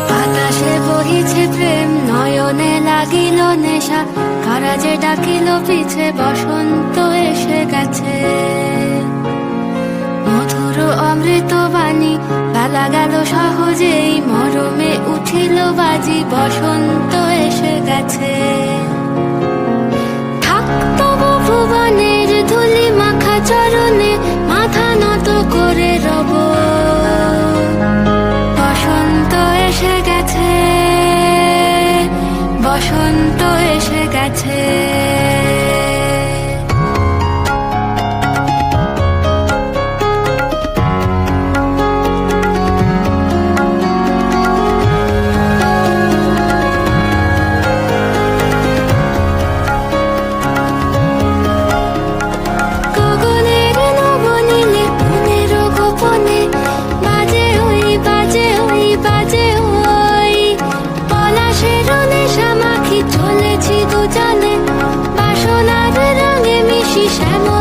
বাতাসে বহিছে প্রেম, নয়নে লাগিল নেশা, কারা যে ডাকিল পিছে, বসন্ত এসে গেছে। মধুর অমৃত বাণী, বেলা গেল সহজেই, মরমে উঠিল বাজি, বসন্ত এসে গেছে। থাকতো ভুবনের ধুলি মাখা চরণে, মাথা নত করে রব। বসন্ত এসে গেছে, বসন্ত এসে গেছে। চলেছি দুজনে, বাসনার রঙে মিশি শ্যামল